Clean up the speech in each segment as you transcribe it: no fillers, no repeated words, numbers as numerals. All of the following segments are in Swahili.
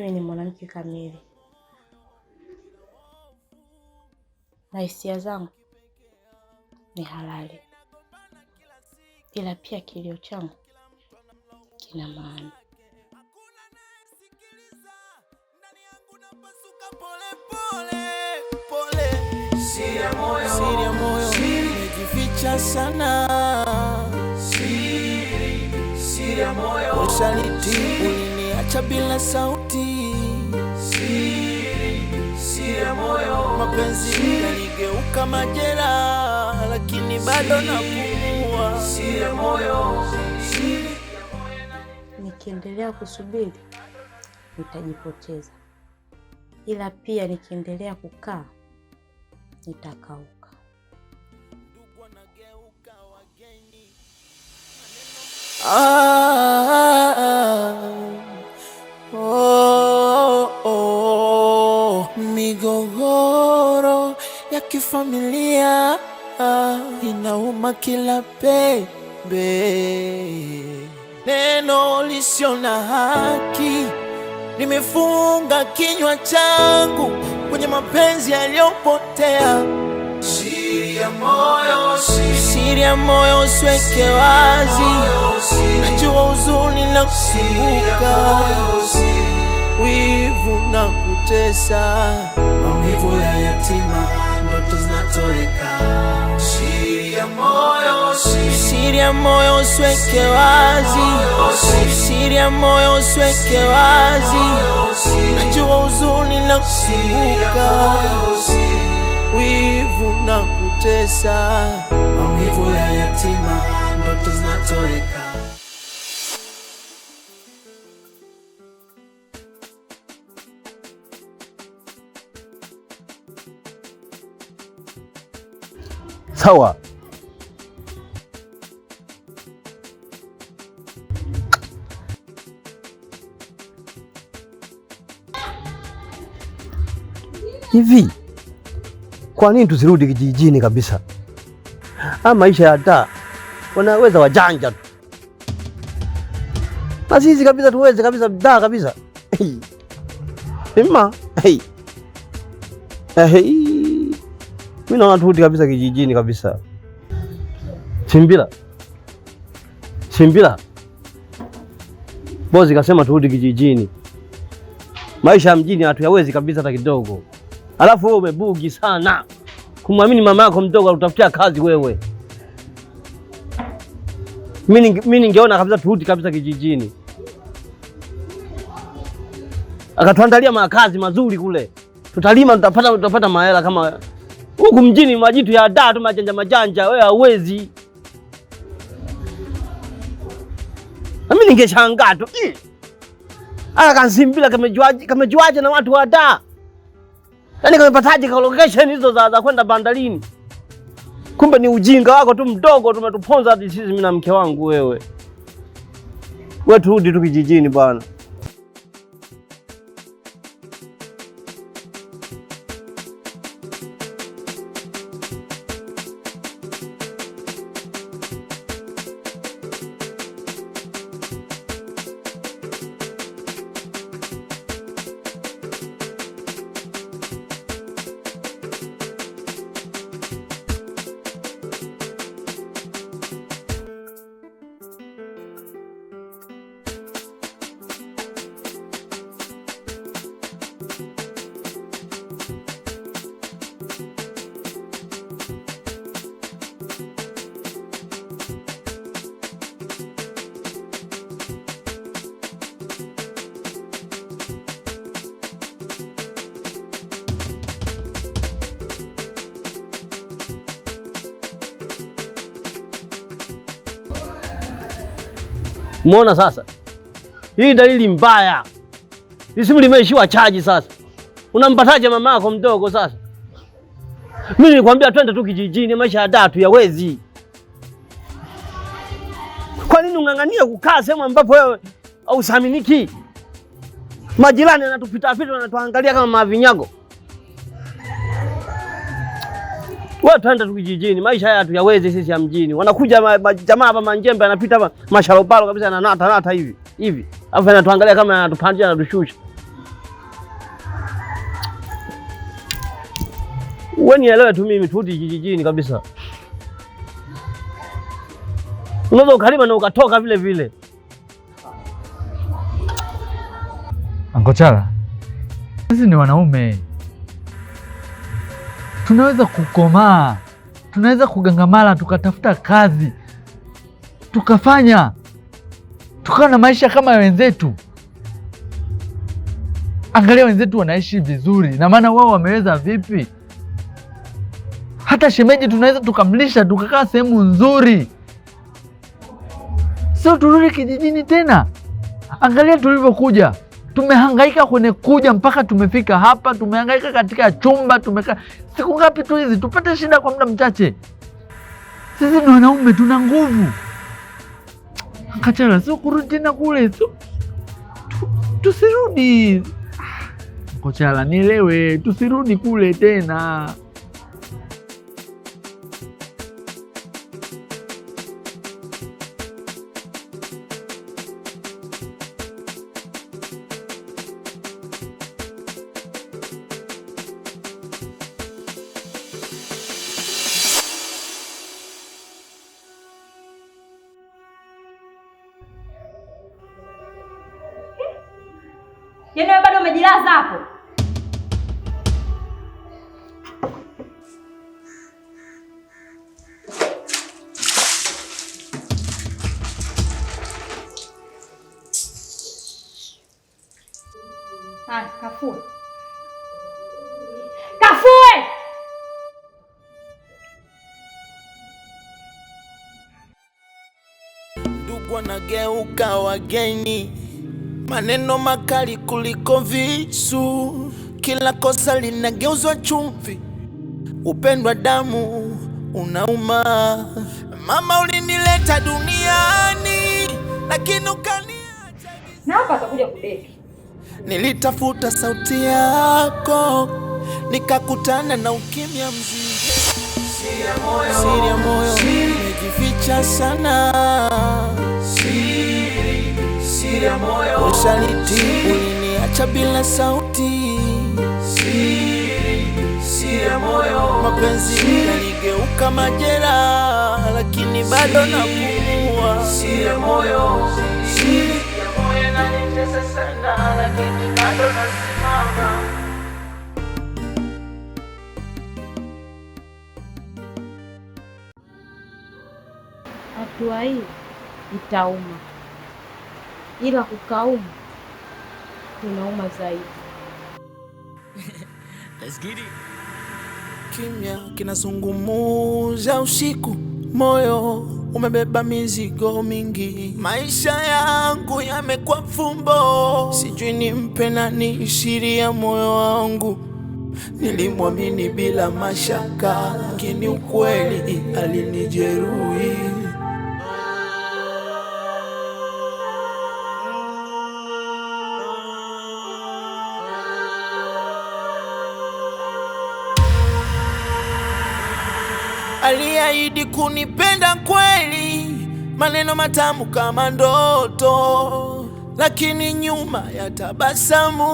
mimi ni mwanamke kamili. Na hisia zangu ni halali. Ila pia kilio changu kina maana. Siri ya moyo imejificha sana. Siri ya moyo, usaliti uliniacha bila sauti. Siri ya moyo, mapenzi yaligeuka majeraha, lakini bado napumua. Siri ya moyo, nikiendelea kusubiri nitajipoteza. Ila pia nikiendelea kukaa nitakauka. Migogoro ya kifamilia inauma kila pembe. Neno lisio na haki nimefunga kinywa changu kwenye mapenzi yaliyopotea. Siri ya moyo, siri ya moyo usiweke wazi. Najua huzuni na kukumbuka, wivu na kutesa, maumivu ya yatima, ndoto zinatoweka. Siri ya moyo, siri ya moyo usiweke wazi. Siri ya moyo usiweke wazi. Najua huzuni na kukumbuka, wivu na kutesa, maumivu ya yatima, ndoto zinatoweka. Sawa. Hivi kwa nini tusirudi kijijini kabisa? Maisha ya taa wanaweza wajanja tu. Na sisi kabisa tuweze kabisa daa kabisa. Mimi mimi naona turudi kabisa kijijini kabisa. Chimbila. Bosi kasema turudi kijijini. Maisha ya mjini hatuyawezi kabisa hata kidogo. Alafu wewe umebugi sana. Kumwamini mama yako mdogo utafutia kazi wewe. Mimi ningeona kabisa turudi kabisa kijijini. Akatuandalia makazi mazuri kule. Tutalima tutapata mahela kama huku mjini majitu ya daa tu majanja wewe hauwezi. Mimi ningeshangaa tu. Kansimbila kamejuaje na watu wa daa. Yaani kamepataje ka location hizo za kwenda bandarini? Kumbe ni ujinga wako tu mdogo tumetuponza hadi sisi mimi na mke wangu wewe. Wewe turudi tu kijijini bwana. Muona sasa? Hii dalili mbaya. Simu limeishiwa chaji sasa. Unampataje mama yako mdogo sasa? Mimi nilikwambia twende tu kijijini, maisha ya datu yawezi. Kwa nini ungangania kukaa sehemu ambapo wewe hausaminiki? Majirani wanatupita wanatuangalia kama mavinyago. Wewe twende tu kijijini, maisha haya tuyaweze sisi ya mjini. Wanakuja jamaa hapa manjembe anapita hapa masharobalo kabisa na nata hivi. Alafu anatuangalia kama anatupandia na tushusha. Wewe nielewe tu mimi turudi kijijini kabisa. Unaweza ukalima na ukatoka vile vile. Anko Chala, sisi ni wanaume, tunaweza kukomaa, tunaweza kugangamala, tukatafuta kazi, tukafanya, tukawa na maisha kama wenzetu. Angalia wenzetu wanaishi vizuri, na maana wao wameweza vipi? Hata shemeji tunaweza tukamlisha, tukakaa sehemu nzuri. Sio turudi kijijini tena. Angalia tulivyokuja, tumehangaika kwenye kuja mpaka tumefika hapa, tumehangaika katika chumba, tumekaa siku ngapi tu hizi, tupate shida kwa muda mchache. Sisi ni wanaume, tuna nguvu. Kachala, sio kurudi tena kule, tusirudi. Kachala, nielewe, tusirudi kule tena. Yaani wewe bado umejilaza hapo? Kafue. Kafue! Ndugu wanageuka wageni, maneno makali kuliko visu, kila kosa linageuzwa chumvi, upendwa damu unauma. Mama ulinileta duniani, lakini ukaniacha. Na hapa atakuja kudeki. Nilitafuta sauti yako, nikakutana na ukimya mzito. Siri ya moyo imejificha sana. Siri ya moyo, usaliti uliniacha bila sauti. Siri ya moyo, mapenzi yaligeuka majeraha, lakini bado napumua. Siri ya moyo, inanitesa sana, lakini bado nasimama. Hatua hii itauma, ila kukauma kunauma zaidi. Let's get it. Kimya kinazungumuza usiku, moyo umebeba mizigo mingi. Maisha yangu yamekuwa fumbo, sijui nimpe nani siri ya moyo wangu. Nilimwamini bila mashaka, lakini ukweli alinijeruhi. Aliahidi kunipenda kweli, maneno matamu kama ndoto, lakini nyuma ya tabasamu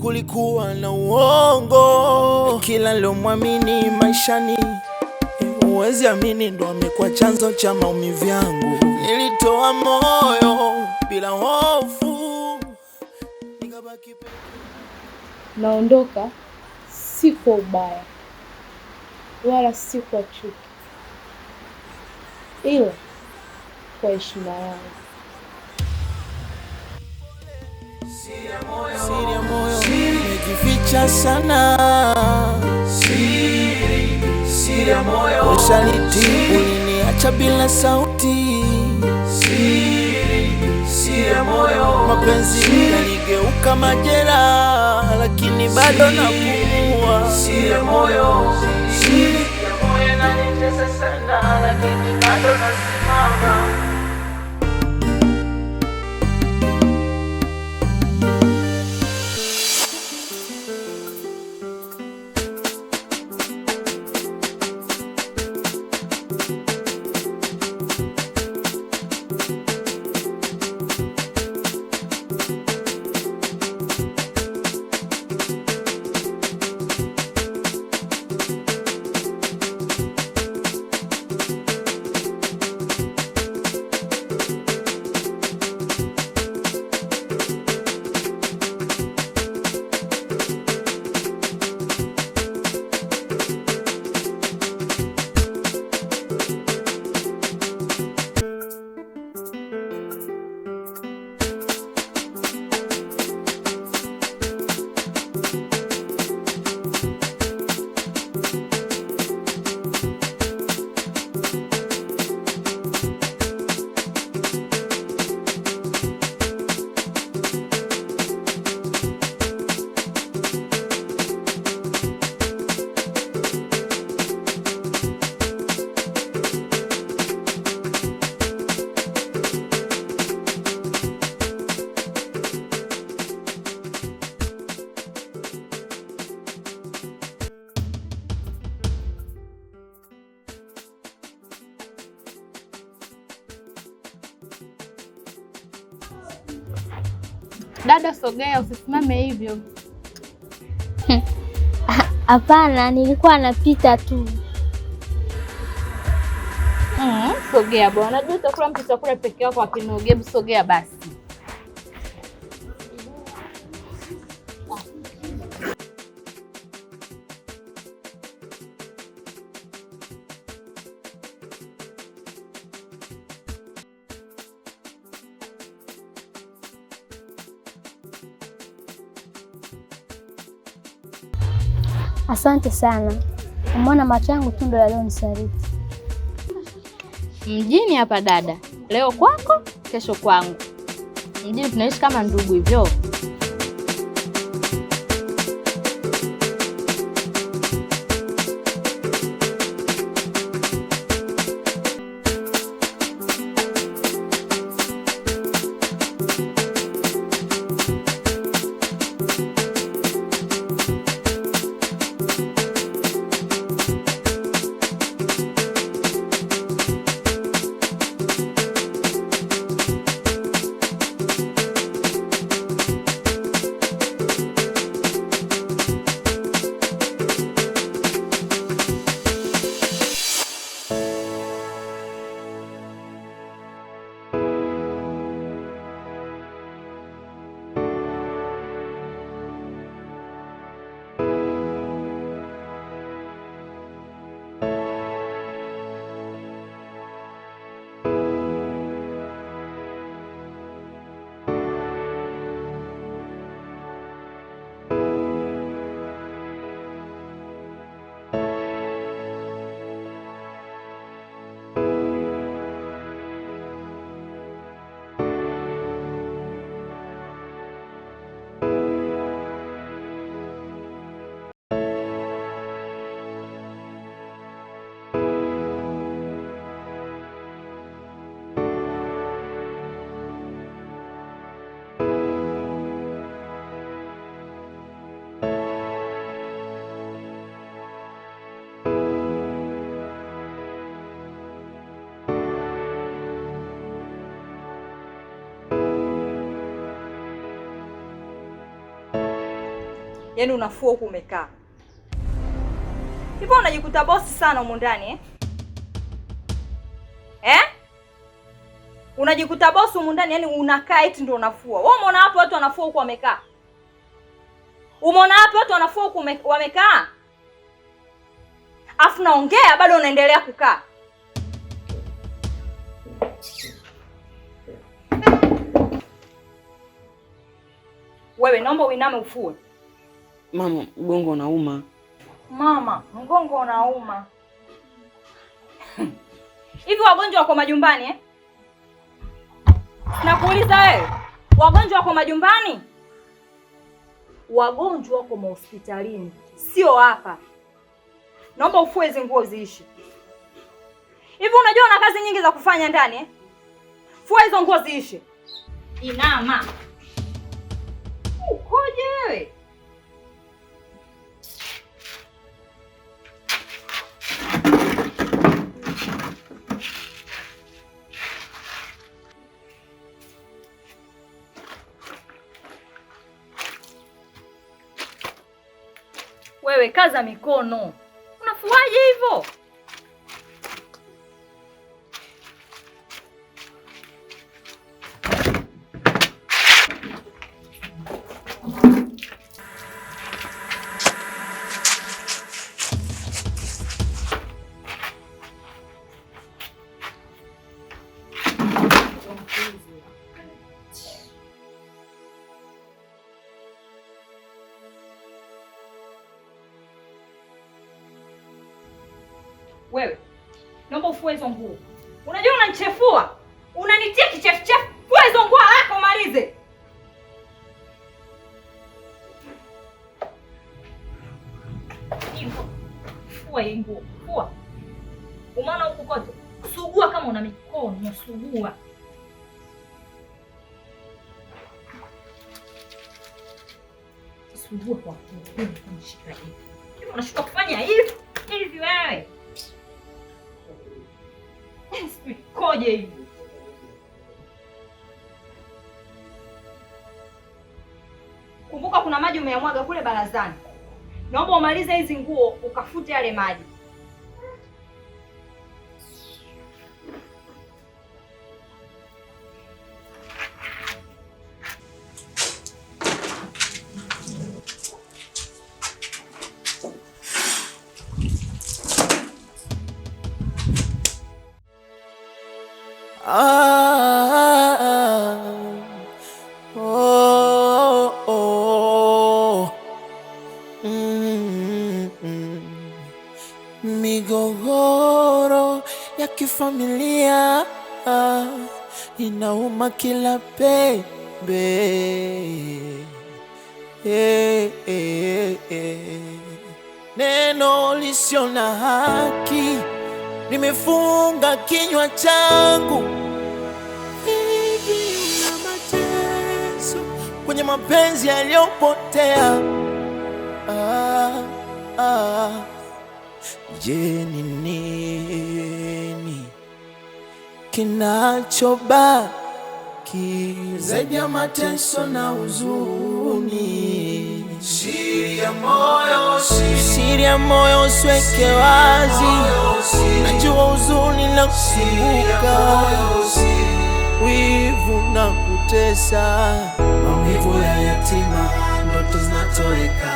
kulikuwa na uongo. Kila nilomwamini maishani, huwezi amini, ndo amekuwa chanzo cha maumivu yangu. Nilitoa moyo bila hofu, nikabaki peke. Naondoka si kwa ubaya wala si kwa chuki, ila kwa heshima yangu. Siri ya moyo imejificha sana. Siri ya moyo, usaliti uliniacha bila sauti. Siri ya moyo, mapenzi yaligeuka majeraha, lakini bado napumua. Siri ya moyo, inanitesa sana, lakini bado nasimama. Dada sogea, usisimame hivyo. Hapana, nilikuwa napita tu. Sogea bwana, najua utakula mtu chakula peke yako akinogebu, sogea basi. Asante sana. Umeona macho yangu tu ndo yalionisaliti. Mjini hapa dada, leo kwako, kesho kwangu. Mjini tunaishi kama ndugu hivyo. Yaani unafua huku umekaa. Hivyo unajikuta bosi sana humu ndani Unajikuta bosi humu ndani, yaani unakaa eti ndio unafua. Wewe umeona hapo watu wanafua huku wamekaa? Umeona hapo watu wanafua huku wamekaa? Afu naongea bado unaendelea kukaa. Wewe naomba uiname ufue. Mama, mgongo unauma. Mama, mgongo unauma. Hivi wagonjwa wako majumbani Nakuuliza wewe, wagonjwa wako majumbani? Wagonjwa wako hospitalini, sio hapa. Naomba ufue hizo nguo ziishi. Hivi unajua una kazi nyingi za kufanya ndani Fua hizo nguo ziishi. Inama. Ukoje wewe? Wewe kaza mikono. Unafuaje hivyo? Wewe, naomba ufue hizo nguo. Unajua unanichefua? Unanitia kichefuchefu. Fua hizo nguo haraka umalize. Fua hizo nguo. Fua. Umeona huko kote? Sugua kama una mikono, sugua. Sugua kwa kunishika hivi. Unashika kufanya hivi? Hivi wewe. Koje hivi? umeyamwaga kule barazani. Naomba umalize hizi nguo ukafute yale maji. Migogoro ya kifamilia inauma kila pembe. Neno lisio na haki limefunga kinywa changu. Hivi una mateso kwenye mapenzi yaliyopotea. Je, ni nini kinachobaki zaidi ya mateso na huzuni? Siri ya moyo usiweke wazi. Najua huzuni na kukumbuka, wivu na kutesa, maumivu ya yatima, ndoto zinatoweka.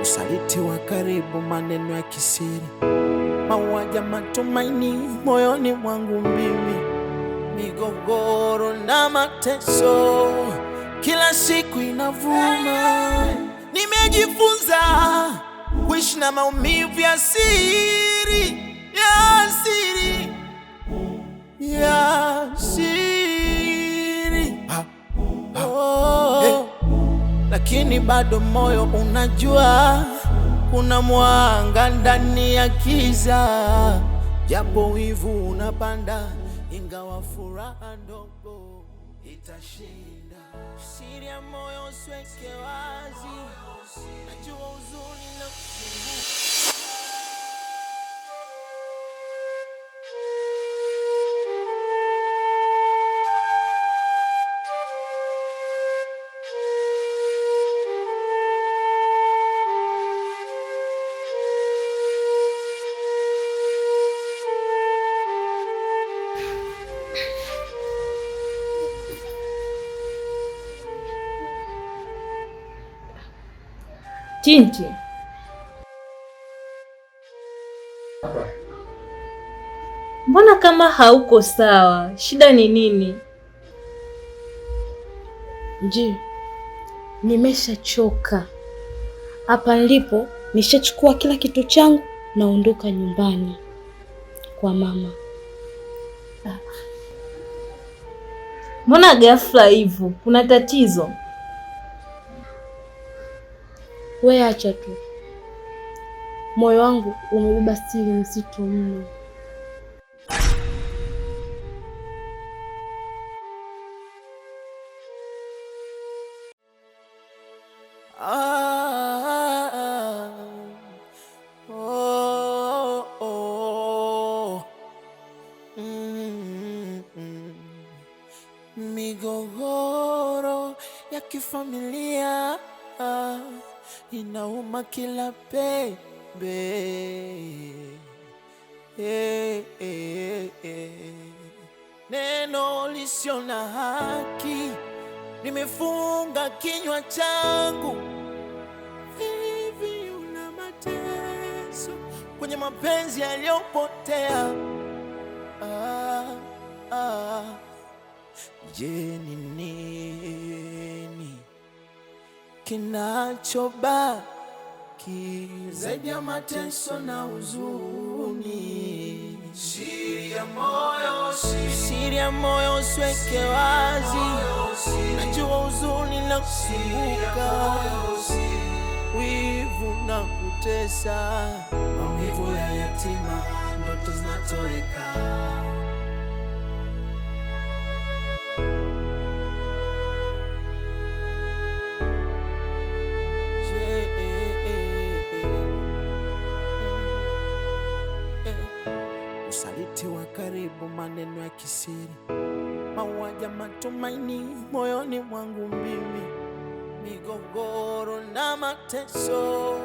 Usaliti wa karibu, maneno ya kisiri, mauaji ya matumaini moyoni mwangu mimi. Migogoro na mateso kila siku inavuma. Nimejifunza kuishi na maumivu ya siri, lakini bado moyo unajua kuna mwanga ndani ya giza. Japo wivu unapanda, ingawa furaha ndogo itashinda. Siri ya moyo usiweke wazi. Najua huzuni na kukumbuka. Tinti, mbona kama hauko sawa? Shida ni nini? Je, nimeshachoka. Hapa nilipo nishachukua kila kitu changu, naondoka nyumbani kwa mama. Mbona ghafla hivyo? Kuna tatizo? Wewe acha tu. Moyo wangu umebeba siri nzito mno. Migogoro ya kifamilia inauma kila pembe. Neno lisio na haki limefunga kinywa changu. Hivi una mateso kwenye mapenzi yaliyopotea. Je, ni nini kinachobaki zaidi ya mateso na huzuni? Siri ya moyo usiweke wazi. Najua huzuni na kukumbuka, wivu na kutesa, maumivu ya yatima, ndoto zinatoweka. karibu maneno ya kisiri, mauaji, matumaini moyoni mwangu mimi, migogoro na mateso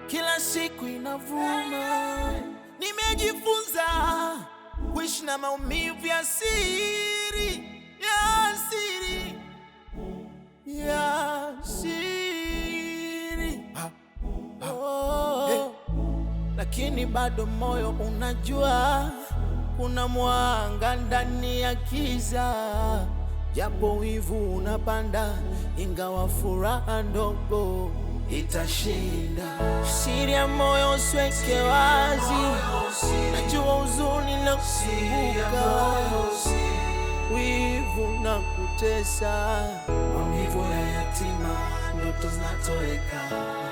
kila siku inavuma. Nimejifunza kuishi na maumivu ya siri, ya siri, ya siri. Lakini bado moyo unajua kuna mwanga ndani ya giza, japo wivu unapanda, ingawa furaha ndogo itashinda. Siri ya moyo usiweke wazi, najua huzuni na kukumbuka, wivu na kutesa, maumivu ya yatima, ndoto zinatoweka.